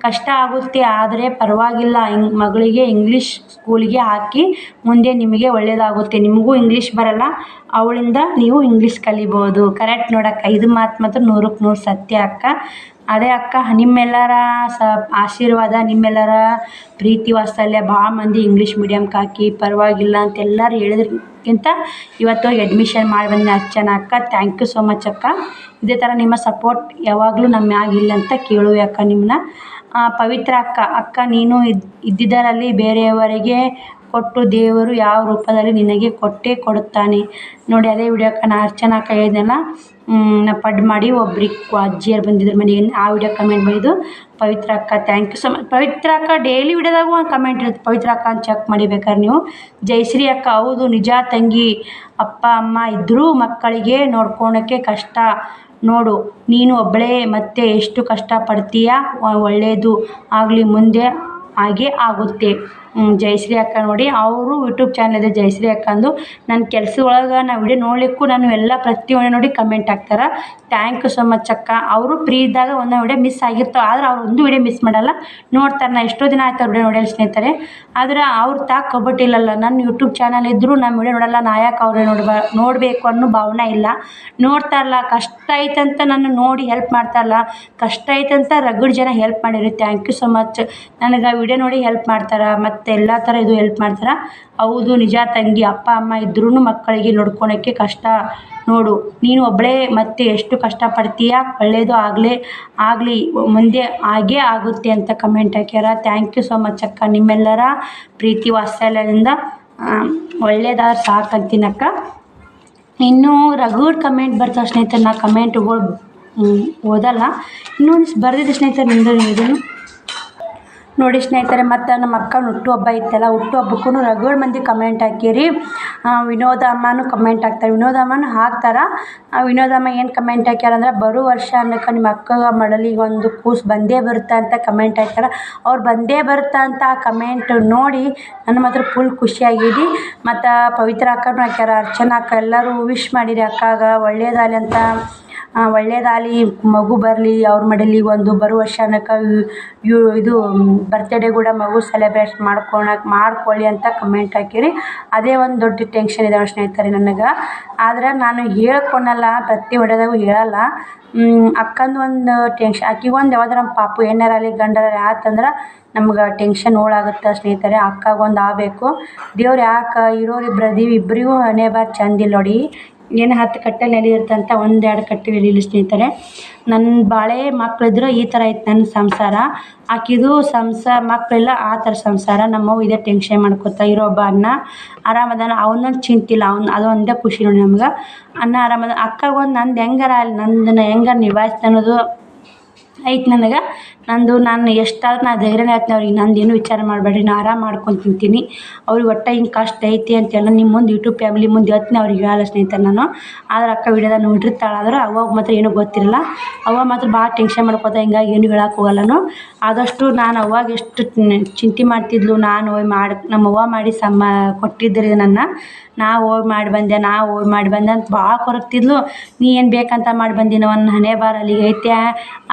ಕಷ್ಟ ಆಗುತ್ತೆ ಆದರೆ ಪರವಾಗಿಲ್ಲ, ಮಗಳಿಗೆ ಇಂಗ್ಲೀಷ್ ಸ್ಕೂಲ್ಗೆ ಹಾಕಿ, ಮುಂದೆ ನಿಮಗೆ ಒಳ್ಳೆಯದಾಗುತ್ತೆ. ನಿಮಗೂ ಇಂಗ್ಲೀಷ್ ಬರಲ್ಲ, ಅವಳಿಂದ ನೀವು ಇಂಗ್ಲೀಷ್ ಕಲಿಬೋದು. ಕರೆಕ್ಟ್ ನೋಡಕ್ಕ, ಇದು ಮಾತು ಮಾತ್ರ 100ಕ್ಕೆ 100 ಸತ್ಯ ಅಕ್ಕ. ಅದೇ ಅಕ್ಕ, ನಿಮ್ಮೆಲ್ಲರ ಆಶೀರ್ವಾದ, ನಿಮ್ಮೆಲ್ಲರ ಪ್ರೀತಿ ವಾತ್ಸಲ್ಯ ಭಾಳ ಮಂದಿ ಇಂಗ್ಲೀಷ್ ಮೀಡಿಯಮ್ಗೆ ಹಾಕಿ ಪರವಾಗಿಲ್ಲ ಅಂತ ಎಲ್ಲರೂ ಹೇಳಿದ್ರಕ್ಕಿಂತ ಇವತ್ತು ಹೋಗಿ ಅಡ್ಮಿಷನ್ ಮಾಡಿ ಬಂದಿನಿ ಅರ್ಚನಾ ಅಕ್ಕ. ಥ್ಯಾಂಕ್ ಯು ಸೋ ಮಚ್ ಅಕ್ಕ. ಇದೇ ಥರ ನಿಮ್ಮ ಸಪೋರ್ಟ್ ಯಾವಾಗಲೂ ನಮ್ಮ ಮ್ಯಾಗಿಲ್ಲ ಅಂತ ಕೇಳುವೆ ಅಕ್ಕ ನಿಮ್ಮನ್ನ. ಪವಿತ್ರ ಅಕ್ಕ, ನೀನು ಇದ್ದಿದ್ದರಲ್ಲಿ ಬೇರೆಯವರಿಗೆ ಕೊಟ್ಟು ದೇವರು ಯಾವ ರೂಪದಲ್ಲಿ ನಿನಗೆ ಕೊಟ್ಟೇ ಕೊಡುತ್ತಾನೆ. ನೋಡಿ ಅದೇ ವಿಡಿಯೋಕ್ಕೆ ನಾ ಅರ್ಚನಾಕ ಹೇಳಿದ್ನಲ್ಲ, ನಾ ಪಡ್ ಮಾಡಿ ಒಬ್ರಿಗೆ ಅಜ್ಜಿಯರು ಬಂದಿದ್ರು ಮನೆಗೆ, ಆ ವಿಡಿಯೋ ಕಮೆಂಟ್ ಮಾಡಿದ್ದು ಪವಿತ್ರ ಅಕ್ಕ. Thank you so much. Pavitra ಅಕ್ಕ ಡೈಲಿ ವಿಡಿಯೋದಾಗೂ ಒಂದು ಕಮೆಂಟ್ ಇರುತ್ತೆ, ಪವಿತ್ರ ಅಕ್ಕ ಅಂತ ಚೆಕ್ ಮಾಡಿ ಬೇಕಾದ್ರೆ ನೀವು. ಜಯಶ್ರೀ ಅಕ್ಕ, ಹೌದು ನಿಜ ತಂಗಿ, ಅಪ್ಪ ಅಮ್ಮ ಇದ್ದರೂ ಮಕ್ಕಳಿಗೆ ನೋಡ್ಕೊಳಕ್ಕೆ ಕಷ್ಟ ನೋಡು, ನೀನು ಒಬ್ಬಳೇ ಮತ್ತೆ ಎಷ್ಟು ಕಷ್ಟಪಡ್ತೀಯ. ಒಳ್ಳೆಯದು ಆಗಲಿ, ಮುಂದೆ ಹಾಗೆ ಆಗುತ್ತೆ. ಜಯಶ್ರೀ ಅಕ್ಕ ನೋಡಿ, ಅವರು ಯೂಟ್ಯೂಬ್ ಚಾನಲ್ ಇದೆ ಜಯಶ್ರೀ ಅಕ್ಕಂದು. ನನ್ನ ಕೆಲಸದೊಳಗೆ ನಾ ವಿಡಿಯೋ ನೋಡಲಿಕ್ಕೂ ನಾನು ಎಲ್ಲ ಪ್ರತಿಯೊಂದು ನೋಡಿ ಕಮೆಂಟ್ ಹಾಕ್ತಾರೆ. ಥ್ಯಾಂಕ್ ಯು ಸೊ ಮಚ್ ಅಕ್ಕ. ಅವರು ಫ್ರೀ ಇದ್ದಾಗ ಒಂದು ವಿಡಿಯೋ ಮಿಸ್ ಆಗಿರ್ತಾವೆ, ಆದರೆ ಅವ್ರು ಒಂದು ವಿಡಿಯೋ ಮಿಸ್ ಮಾಡಲ್ಲ, ನೋಡ್ತಾರೆ. ನಾ ಎಷ್ಟೋ ದಿನ ಆಯ್ತು ವಿಡಿಯೋ ನೋಡಲ್ಲ ಸ್ನೇಹಿತರೆ, ಆದರೆ ಅವ್ರು ಕಬಟ್ಟಿಲ್ಲಲ್ಲ. ನನ್ನ ಯೂಟ್ಯೂಬ್ ಚಾನಲ್ ಇದ್ದರೂ ನಮ್ಮ ವಿಡಿಯೋ ನೋಡಲ್ಲ, ನಾ ಯಾಕೆ ಅವ್ರೇ ನೋಡಬೇಕು ಅನ್ನೋ ಭಾವನೆ ಇಲ್ಲ. ನೋಡ್ತಾರಲ್ಲ, ಕಷ್ಟ ಐತಂತ ನನ್ನ ನೋಡಿ ಹೆಲ್ಪ್ ಮಾಡ್ತಾರಲ್ಲ, ಕಷ್ಟ ಐತಂತ ರಗಡ್ ಜನ ಹೆಲ್ಪ್ ಮಾಡಿರಿ. Thank you so much. ನನಗೆ ವಿಡಿಯೋ ನೋಡಿ ಹೆಲ್ಪ್ ಮಾಡ್ತಾರೆ, ಮತ್ತು ಎಲ್ಲ ಥರ ಇದು ಹೆಲ್ಪ್ ಮಾಡ್ತಾರೆ. ಹೌದು ನಿಜ ತಂಗಿ, ಅಪ್ಪ ಅಮ್ಮ ಇದ್ರೂ ಮಕ್ಕಳಿಗೆ ನೋಡ್ಕೊಳಕ್ಕೆ ಕಷ್ಟ ನೋಡು, ನೀನು ಒಬ್ಬಳೇ ಮತ್ತೆ ಎಷ್ಟು ಕಷ್ಟಪಡ್ತೀಯ. ಒಳ್ಳೆಯದು ಆಗಲಿ, ಮುಂದೆ ಹಾಗೇ ಆಗುತ್ತೆ ಅಂತ ಕಮೆಂಟ್ ಹಾಕ್ಯಾರ. ಥ್ಯಾಂಕ್ ಯು ಸೊ ಮಚ್ ಅಕ್ಕ. ನಿಮ್ಮೆಲ್ಲರ ಪ್ರೀತಿ ವಾತ್ಸಲ್ಯದಿಂದ ಒಳ್ಳೇದಾದ್ರೆ ಸಾಕಂತೀನಕ್ಕ. ಇನ್ನೂ ರಗಡ್ ಕಮೆಂಟ್ ಬರ್ತಾವೆ ಸ್ನೇಹಿತರೆ, ನಾ ಕಮೆಂಟ್ಗಳು ಓದಲ್ಲ. ಇನ್ನೊಂದು ಬರೆದಿದ್ದೆ ಸ್ನೇಹಿತರೆ, ನಿಂದು ಇದನ್ನು ನೋಡಿ ಸ್ನೇಹಿತರೆ. ಮತ್ತು ನಮ್ಮ ಅಕ್ಕನ ಹುಟ್ಟುಹಬ್ಬ ಇತ್ತಲ್ಲ, ಹುಟ್ಟುಹಬ್ಬಕ್ಕೂ ರಗಡ್ ಮಂದಿ ಕಮೆಂಟ್ ಹಾಕಿರಿ. ವಿನೋದ ಅಮ್ಮನೂ ಕಮೆಂಟ್ ಹಾಕ್ತಾರೆ, ವಿನೋದ ಅಮ್ಮನೂ ಹಾಕ್ತಾರೆ. ವಿನೋದಮ್ಮ ಏನು ಕಮೆಂಟ್ ಹಾಕ್ಯಾರಂದ್ರೆ, ಬರೋ ವರ್ಷ ಅನ್ನಕ್ಕೆ ನಿಮ್ಮ ಅಕ್ಕಗ ಮಡಲಿಗೆ ಒಂದು ಕೂಸು ಬಂದೇ ಬರುತ್ತೆ ಅಂತ ಕಮೆಂಟ್ ಹಾಕ್ತಾರೆ. ಅವ್ರು ಬಂದೇ ಬರುತ್ತೆ ಅಂತ ಆ ಕಮೆಂಟ್ ನೋಡಿ ನನ್ನ ಮಾತ್ರ ಫುಲ್ ಖುಷಿಯಾಗಿದೆ. ಮತ್ತು ಪವಿತ್ರ ಅಕ್ಕನೂ ಹಾಕ್ಯಾರ, ಅರ್ಚನಾ ಅಕ್ಕ, ಎಲ್ಲರೂ ವಿಶ್ ಮಾಡಿರಿ ಅಕ್ಕಾಗ ಒಳ್ಳೇದಾಗಲಿ ಅಂತ. ಒಳ್ಳೇದಾಗಲಿ, ಮಗು ಬರಲಿ ಅವ್ರ ಮಡಲಿಗೆ ಒಂದು, ಬರೋ ವರ್ಷ ಅನ್ನಕ್ಕೆ ಇದು ಬರ್ತ್ಡೇ ಕೂಡ ಮಗು ಸೆಲೆಬ್ರೇಟ್ ಮಾಡ್ಕೊಳ್ಳಿ ಅಂತ ಕಮೆಂಟ್ ಹಾಕಿರಿ. ಅದೇ ಒಂದು ದೊಡ್ಡ ಟೆನ್ಷನ್ ಇದಾವೆ ಸ್ನೇಹಿತರೆ ನನಗೆ. ಆದರೆ ನಾನು ಹೇಳ್ಕೊಳಲ್ಲ, ಪ್ರತಿ ವಿಡಿಯೋದಾಗೂ ಹೇಳಲ್ಲ. ಅಕ್ಕಂದು ಒಂದು ಟೆನ್ಷನ್, ಆಕಿಗೆ ಒಂದು ಯಾವ್ದಾರ ಪಾಪು ಏನಾರಲ್ಲಿ ಗಂಡರಲ್ಲಿ ಆತಂದ್ರೆ ನಮ್ಗೆ ಟೆನ್ಷನ್ ಓಡಾಗುತ್ತೆ ಸ್ನೇಹಿತರೆ. ಅಕ್ಕಾಗೊಂದು ಆಗಬೇಕು. ದೇವ್ರು ಯಾಕೆ ಇರೋರಿಬ್ರು ಅದೀವಿ, ಇಬ್ಬರಿಗೂ ಹಣೆ ಬಾರ್ ಚಂದಿಲ್ಲ ನೋಡಿ. ಏನು 10 ಕಟ್ಟೆಲಿ ನೆಲೆಯಿರ್ತಂತ 1-2 ಕಟ್ಟೆ ನೆಲೆಯಿಲ್ಲ ಸ್ನೇಹಿತರೆ. ನನ್ನ ಬಾಳೆ ಮಕ್ಕಳಿದ್ರೆ ಈ ಥರ ಐತೆ ನನ್ನ ಸಂಸಾರ, ಆಕಿದು ಮಕ್ಕಳೆಲ್ಲ ಆ ಥರ ಸಂಸಾರ. ನಮ್ಮವು ಇದೇ ಟೆನ್ಷನ್ ಮಾಡ್ಕೊತಾ ಇರೋ ಒಬ್ಬ ಅಣ್ಣ ಆರಾಮದಾನ, ಅವನೊಂದು ಚಿಂತಿಲ್ಲ, ಅದು ಒಂದೇ ಖುಷಿ ನೋಡಿ ನಮ್ಗೆ. ಅಣ್ಣ ಆರಾಮದ, ಅಕ್ಕಾಗೊಂದು ನಂದು ಹೆಂಗಾರ ಅಲ್ಲಿ ನಂದನ್ನ ಹೆಂಗಾರ ನಿಭಾಯಿಸ್ತ ಅನ್ನೋದು ಐತೆ ನನಗೆ. ನಾನು ಎಷ್ಟಾದ್ರೂ ನಾ ಧೈರ್ಯನೇ ಹೇಳ್ತೀನಿ ಅವ್ರಿಗೆ, ನಂದೇನು ವಿಚಾರ ಮಾಡಬೇಡ್ರಿ, ನಾ ಆರಾಮ ಮಾಡ್ಕೊಂಡು ತಿಂತೀನಿ. ಅವ್ರಿಗೆ ಒಟ್ಟು ಹಿಂಗೆ ಕಷ್ಟ ಐತಿ ಅಂತೆಲ್ಲ ನಿಮ್ಮ ಮುಂದೆ ಯೂಟ್ಯೂಬ್ ಫ್ಯಾಮಿಲಿ ಮುಂದೆ ಹೇಳ್ತೀನಿ, ಅವ್ರಿಗೆ ಹೇಳಲ್ಲ ಸ್ನೇಹಿತರೆ ನಾನು. ಆದ್ರೆ ಅಕ್ಕ ವಿಡಿಯೋದಾಗ ನೋಡಿರ್ತಾಳೆ, ಆದ್ರೆ ಅವಾಗ ಮಾತ್ರ ಏನೂ ಗೊತ್ತಿರಲ್ಲ. ಅವಾಗ ಮಾತ್ರ ಭಾಳ ಟೆನ್ಷನ್ ಮಾಡ್ಕೊತ, ಹಿಂಗಾಗಿ ಏನು ಹೇಳಕ್ಕೆ ಹೋಗಲ್ಲನು. ಆದಷ್ಟು ನಾನು ಅವಾಗ ಎಷ್ಟು ಚಿಂತೆ ಮಾಡ್ತಿದ್ಲು, ನಾನು ಹೋಗಿ ನಮ್ಮವ್ವ ಮಾಡಿ ಕೊಟ್ಟಿದ್ದರು ನನ್ನ. ನಾ ಹೋಗಿ ಮಾಡಿ ಬಂದೆ ಅಂತ ಭಾಳ ಕೊರಗ್ತಿದ್ಲು. ನೀ ಏನು ಬೇಕಂತ ಮಾಡಿ ಬಂದಿನ, ಒಂದು ಹಣೆ ಬಾರ ಅಲ್ಲಿಗೆ ಐತೆ,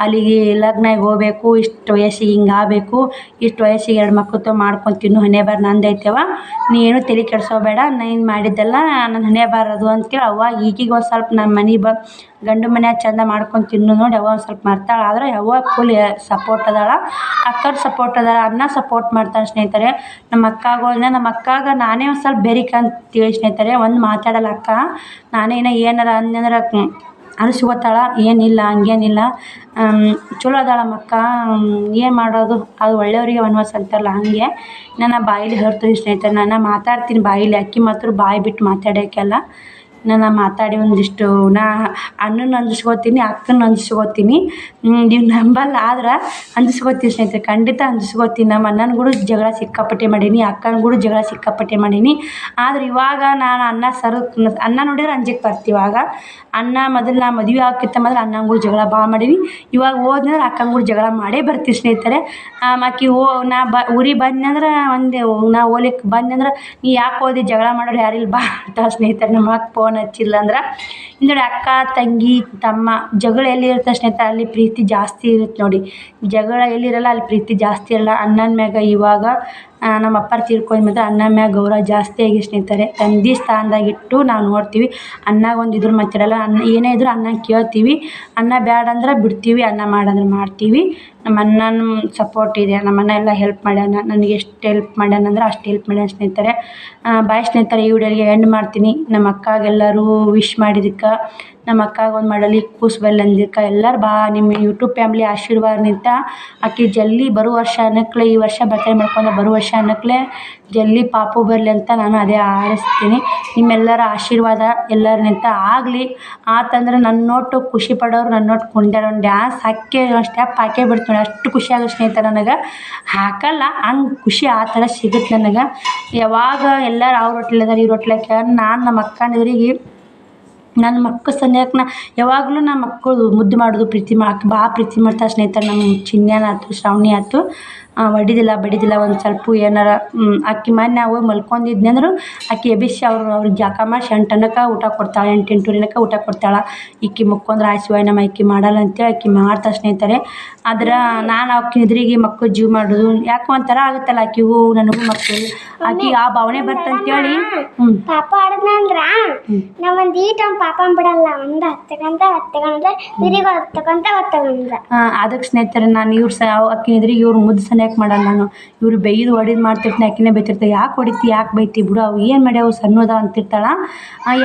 ಅಲ್ಲಿಗೆ ಲಗ್ನಾಗ ಹೋಗ್ಬೇಕು, ಇಷ್ಟು ವಯಸ್ಸಿಗೆ ಹಿಂಗೆ ಆಗಬೇಕು, ಇಷ್ಟು ವಯಸ್ಸಿಗೆ 2 ಮಕ್ಕಳು ಮಾಡ್ಕೊಂಡು ತಿನ್ನು, ಹಣೆ ಬಾರ ನಂದು ಐತೆವ, ನೀ ಏನು ತಲೆ ಕೆಡಿಸೋಬೇಡ, ನಾನು ಮಾಡಿದ್ದೆಲ್ಲ ನನ್ನ ಹಣೆ ಬಾರದು ಅಂತೇಳಿ ಅವಾಗ. ಈಗೀಗ ಒಂದು ಸ್ವಲ್ಪ ನಮ್ಮ ಮನೆ ಗಂಡು ಮನೆ ಚಂದ ಮಾಡ್ಕೊಂಡು ತಿನ್ನು ನೋಡಿ ಅವ ಒಂದು ಸ್ವಲ್ಪ ಮರ್ತಾಳೆ. ಆದರೆ ಯಾವಾಗ ಫುಲ್ ಸಪೋರ್ಟ್ ಅದಾಳ, ಅಕ್ಕನ ಸಪೋರ್ಟ್ ಅದಾಳ, ಅಣ್ಣ ಸಪೋರ್ಟ್ ಮಾಡ್ತಾನೆ ಸ್ನೇಹಿತರೆ. ನಮ್ಮ ಅಕ್ಕಾಗ ನಾನೇ ಒಂದು ಸ್ವಲ್ಪ ಬೆರಿಕಂತೇಳಿ ಸ್ನೇಹಿತರೆ, ಒಂದು ಮಾತಾಡಲ್ಲ ಅಕ್ಕ. ನಾನೇ ಏನಾರ ಅಂದಂದ್ರೆ ಅನಿಸ್ಕೋತಾಳ, ಏನಿಲ್ಲ ಹಂಗೇನಿಲ್ಲ, ಚಲೋ ಅದಾಳ ನಮ್ಮ ಅಕ್ಕ. ಏನು ಮಾಡೋದು, ಅದು ಒಳ್ಳೆಯವರಿಗೆ ವನವಾಸ ಅಂತಾರಲ್ಲ ಹಂಗೆ. ನಾನು ಬಾಯಿಲಿ ಹೇಳ್ತೀನಿ ಸ್ನೇಹಿತರೆ, ನಾನು ಮಾತಾಡ್ತೀನಿ ಬಾಯಿಲಿ, ಅಕ್ಕಿ ಮಾತ್ರ ಬಾಯಿ ಬಿಟ್ಟು ಮಾತಾಡೋಕ್ಕೆಲ್ಲ. ನಾನು ಮಾತಾಡಿ ಒಂದಿಷ್ಟು ಅಣ್ಣನ ಅಂದಿಸ್ಕೋತೀನಿ, ಅಕ್ಕನ ಅಂದಿಸ್ಕೋತೀನಿ. ನೀವು ನಂಬಲ್ಲ, ಆದ್ರೆ ಅಂದಿಸ್ಕೋತೀನಿ ಸ್ನೇಹಿತರೆ, ಖಂಡಿತ ಅಂದಿಸ್ಕೋತೀನಿ. ನಮ್ಮ ಅಣ್ಣನ ಕೂಡ ಜಗಳ ಸಿಕ್ಕಾಪಟ್ಟೆ ಮಾಡೀನಿ, ಅಕ್ಕನ ಕೂಡ ಜಗಳ ಸಿಕ್ಕಾಪಟ್ಟೆ ಮಾಡೀನಿ. ಆದರೆ ಇವಾಗ ನಾನು ಅನ್ನ ನೋಡಿದ್ರೆ ಅಂಜಿಕೆ ಬರ್ತೀವಿ. ಇವಾಗ ಮೊದಲು ನಾ ಮದುವೆ ಆಗೋಕ್ಕಿಂತ ಮೊದಲು ಅಣ್ಣನ ಕೂಡ ಜಗಳ ಭಾಳ ಮಾಡೀನಿ. ಇವಾಗ ಹೋದ್ನಂದ್ರೆ ಅಕ್ಕನ ಕೂಡ ಜಗಳ ಮಾಡೇ ಬರ್ತೀವಿ ಸ್ನೇಹಿತರೆ. ಆಕಿ ಊರಿಗೆ ಬಂದ್ನಂದ್ರೆ ನಾ ಹೋಗ್ಲಿಕ್ಕೆ ಬಂದ್ನಂದ್ರೆ, ನೀ ಯಾಕೆ ಹೋದಿ, ಜಗಳ ಮಾಡೋರು ಯಾರಿಲ್ಲ ಬಾ ಅಂತ ಸ್ನೇಹಿತರೆ. ನಮ್ಮ ಅಕ್ಕ ಫೋನ್ ಹಚ್ಚಿಲ್ಲ ಅಂದ್ರೆ ನೋಡಿ, ಅಕ್ಕ ತಂಗಿ ತಮ್ಮ ಜಗಳ ಎಲ್ಲಿ ಇರುತ್ತೆ ಸ್ನೇಹಿತರೆ, ಅಲ್ಲಿ ಪ್ರೀತಿ ಜಾಸ್ತಿ ಇರುತ್ತೆ ನೋಡಿ. ಜಗಳ ಎಲ್ಲಿರಲ್ಲ ಅಲ್ಲಿ ಪ್ರೀತಿ ಜಾಸ್ತಿ ಇರಲ್ಲ. ಅಣ್ಣನ ಮ್ಯಾಗ ಇವಾಗ ನಮ್ಮ ಅಪ್ಪಾರು ತೀರ್ಕೊಂಡ ಮೇಲೆ ಅಣ್ಣನ ಮ್ಯಾಗ ಗೌರವ ಜಾಸ್ತಿ ಆಗಿ ಸ್ನೇಹಿತರೆ. ತಂದೆ ಸ್ಥಾನದಾಗಿಟ್ಟು ನಾವು ನೋಡ್ತೀವಿ. ಅಣ್ಣಾಗ ಒಂದು ಇದ್ರ ಮಾತಾಡಲ್ಲ, ಏನೇ ಇದ್ರೂ ಅಣ್ಣ ಕೇಳ್ತೀವಿ. ಅಣ್ಣ ಬ್ಯಾಡ ಅಂದ್ರೆ ಬಿಡ್ತೀವಿ, ಅಣ್ಣ ಮಾಡಂದ್ರೆ ಮಾಡ್ತೀವಿ. ನಮ್ಮ ಅಣ್ಣನ ಸಪೋರ್ಟ್ ಇದೆ. ನಮ್ಮ ಅಣ್ಣ ಎಲ್ಲ ಹೆಲ್ಪ್ ಮಾಡ್ಯಾನ, ನನಗೆ ಎಷ್ಟು ಹೆಲ್ಪ್ ಮಾಡ್ಯಾನ ಅಂದ್ರೆ ಅಷ್ಟು ಹೆಲ್ಪ್ ಮಾಡ್ಯಾನ ಸ್ನೇಹಿತರೆ. ಬಾಯ್ ಸ್ನೇಹಿತರೆ, ಈ ವಿಡಿಯೋಗೆ ಎಂಡ್ ಮಾಡ್ತೀನಿ. ನಮ್ಮ ಅಕ್ಕಗೆಲ್ಲರೂ ವಿಶ್ ಮಾಡಿದ್ದಕ್ಕೆ, ನಮ್ಮ ಅಕ್ಕಾಗ ಒಂದು ಮಾಡಲಿ ಕೂಸು ಬಲ್ಲಿ ಅಂದಿದ್ದಕ್ಕೆ ಎಲ್ಲರೂ ನಿಮ್ಮ ಯೂಟ್ಯೂಬ್ ಫ್ಯಾಮ್ಲಿ ಆಶೀರ್ವಾದನಿಂದ ಆಕೆ ಜಲ್ದಿ ಬರೋ ವರ್ಷ ಅನ್ನಕ್ಲೆ, ಈ ವರ್ಷ ಬರ್ತಡೇ ಮಾಡ್ಕೊಂಡು ಬರೋ ವರ್ಷ ಅನ್ನಕ್ಲೆ ಜಲ್ದಿ ಪಾಪು ಬರಲಿ ಅಂತ ನಾನು ಅದೇ ಹಾರೈಸ್ತೀನಿ. ನಿಮ್ಮೆಲ್ಲರ ಆಶೀರ್ವಾದ ಎಲ್ಲರಿಗಿಂತ ಆಗಲಿ. ಆತಂದ್ರೆ ನನ್ನ ನೋಟು ಖುಷಿ ಪಡೋರು ನನ್ನ ನೋಟು ಕುಣ್ದಾರ ಒಂದು ಡ್ಯಾನ್ಸ್ ಹಾಕಿ ಒಂದು ಸ್ಟೆಪ್ ಹಾಕೇ ಬಿಡ್ತೀನಿ. ಅಷ್ಟು ಖುಷಿ ಆಗೋ ಸ್ನೇಹಿತರೆ ನನಗೆ. ಹಾಕಲ್ಲ, ಹಂಗೆ ಖುಷಿ ಆ ಥರ ಸಿಗುತ್ತೆ ನನಗೆ. ಯಾವಾಗ ಎಲ್ಲರೂ ಅವ್ರ ಹೋಟ್ಲದಾರ ಇವ್ರ ಹೋಟ್ಲಕ್ಕೆ ನಾನು ನಮ್ಮ ಅಕ್ಕನಿದ್ರಿಗೆ ನನ್ನ ಮಕ್ಕಳು ಸನಿಯಕ್ಕೆ ಯಾವಾಗಲೂ ನಮ್ಮ ಮಕ್ಕಳು ಮುದ್ದು ಮಾಡೋದು ಪ್ರೀತಿ ಭಾಳ ಪ್ರೀತಿ ಮಾಡ್ತಾರೆ ಸ್ನೇಹಿತರೆ. ನಮ್ಮ ಚಿನ್ಯಾನ ಆಯ್ತು, ಶ್ರಾವಣಿ ಆಯ್ತು, ಹೊಡಿದಿಲ್ಲ ಬಡಿದಿಲ್ಲ ಒಂದು ಸ್ವಲ್ಪ ಏನಾರ ಅಕ್ಕಿ ಮೊನ್ನೆ ಹೋಗಿ ಮಲ್ಕೊಂಡಿದ್ನಿ ಅಂದ್ರೆ ಆಕೆ ಎಬ್ಬಿಸಿ ಅವ್ರಿಗೆ ಜಾಕ ಮಾಡಿ 8 ಅನ್ನಕ್ಕೆ ಊಟ ಕೊಡ್ತಾಳೆ, 8-8:30 ಊಟ ಕೊಡ್ತಾಳೆ. ಈಕಿ ಮುಕ್ಕೊಂಡ್ರೆ ಆಯ್ಸುವ ನಮ್ಮ ಆಕಿ ಮಾಡಲ್ಲ ಅಂತೇಳಿ ಆಕಿ ಮಾಡ್ತಾಳೆ ಸ್ನೇಹಿತರೆ. ಆದ್ರೆ ನಾನು ಆಕಿನ ಎದುರಿಗೆ ಮಕ್ಕಳು ಜೀವ ಮಾಡೋದು ಯಾಕೆ ಒಂಥರ ಆಗುತ್ತಲ್ಲ, ಆಕಿಗೂ ನನಗೂ ಮಕ್ಕಳು ಆಕಿ ಆ ಭಾವನೆ ಬರ್ತಂತೇಳಿ ಪಾಪ ಆಡದ್ನಂದ್ರ ನಾವೊಂದು ಈಟ ಪಾಪ ಬಿಡಲ್ಲ, ಒಂದು ಹತ್ತಗಂತ ತಿರುಗಿ ಹತ್ತಗಂತ ಅದಕ್ಕೆ ಸ್ನೇಹಿತರೆ ನಾನು ಆಕಿನ ಎದುರಿಗೆ ಇವ್ರು ಮುದ್ದು ಸನಿಯಾಕೆ ಮಾಡಲ್ಲ. ನಾನು ಇವ್ರು ಬೈದು ಹೊಡಿದು ಮಾಡ್ತಿರ್ತೀನಿ, ಆಕಿನೇ ಬೈತಿರ್ತಾರೆ. ಯಾಕೆ ಹೊಡಿತಿ ಯಾಕೆ ಬೈತಿ ಬಿಡು, ಅವು ಏನು ಮಾಡ್ಯಾವು ಸಣ್ಣದ ಅಂತಿರ್ತಾಳೆ.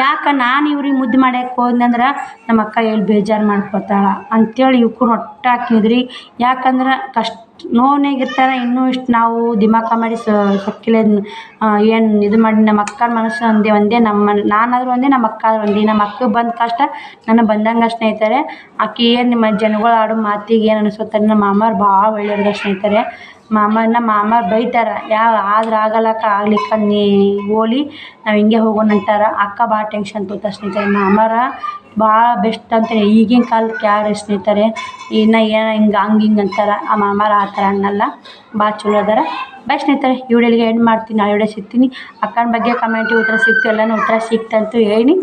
ಯಾಕೆ ನಾನು ಇವ್ರಿಗೆ ಮುದ್ದು ಮಾಡ್ಯಾಕೆ ಹೋದ್ನಂದ್ರೆ ನಮ್ಮ ಅಕ್ಕ ಹೇಳಿ ಬೇಜಾರು ಮಾಡ್ಕೊತಾಳ ಅಂಥೇಳಿ ಇವಕ್ಕೂ ಒಟ್ಟು ಆಕಿನ ಎದುರಿಗೆ. ಯಾಕಂದ್ರೆ ಕಷ್ಟ ನೋವಿನಾಗಿರ್ತಾರೆ. ಇನ್ನೂ ಇಷ್ಟು ನಾವು ದಿಮಾಕ ಮಾಡಿ ಸೊಕ್ಕಿಲ್ಲ ಏನು ಇದು ಮಾಡಿ ನಮ್ಮ ಅಕ್ಕನ ಮನಸ್ಸು ಒಂದೇ ನಾನಾದರೂ ಒಂದೇ, ನಮ್ಮ ಅಕ್ಕ ಆದ್ರೂ ಒಂದೇ. ನಮ್ಮ ಅಕ್ಕಗೆ ಬಂದ ಕಷ್ಟ ನನಗೆ ಬಂದಂಗೆ ಸ್ನೇಹಿತರೆ. ಆಕೆ ಏನು ನಿಮ್ಮ ಜನಗಳು ಆಡೋ ಮಾತಿಗೆ ಏನು ಅನಿಸುತ್ತಾರೆ. ನಮ್ಮ ಮಾಮಾರು ಭಾಳ ಒಳ್ಳೆಯವ್ರದ ಸ್ನೇಹಿತರೆ. ಮಾಮಾರು ಬೈತಾರೆ, ಆದ್ರೆ ಆಗಲ್ಲಕ್ಕ ಆಗ್ಲಿಕ್ಕೆ ನೀ ಹೋಲಿ ನಾವು ಹಿಂಗೆ ಹೋಗೋಣ ಅಂತಾರೆ. ಅಕ್ಕ ಭಾಳ ಟೆನ್ಷನ್ ತೊಗೊತಾರೆ ಸ್ನೇಹಿತರೆ. ಮಾಮಾರ ಭಾಳ ಬೆಸ್ಟ್ ಅಂತಾರೆ ಈಗಿನ ಕಾಲಕ್ಕೆ. ಯಾರು ಸ್ನೇಹಿತರೆ ಇನ್ನು ಏನೋ ಹಿಂಗೆ ಅಂತಾರೆ. ಆ ಮಾಮಾರ ಆ ಥರ ಅನ್ನಲ್ಲ, ಭಾಳ ಚಲೋ ಅದಾರ. ಬಾಯ್ ಸ್ನೇಹಿತರೆ, ಈ ವಿಡಿಯೋಗೆ ಎಂಡ್ ಮಾಡ್ತೀನಿ. ನಾಳೆ ವಿಡಿಯೋ ಸಿಗ್ತೀನಿ. ಅಕ್ಕನ ಬಗ್ಗೆ ಕಮೆಂಟಿಗೆ ಉತ್ತರ ಸಿಕ್ತು, ಎಲ್ಲನೂ ಉತ್ತರ ಸಿಕ್ತಂತೂ ಹೇಳಿ.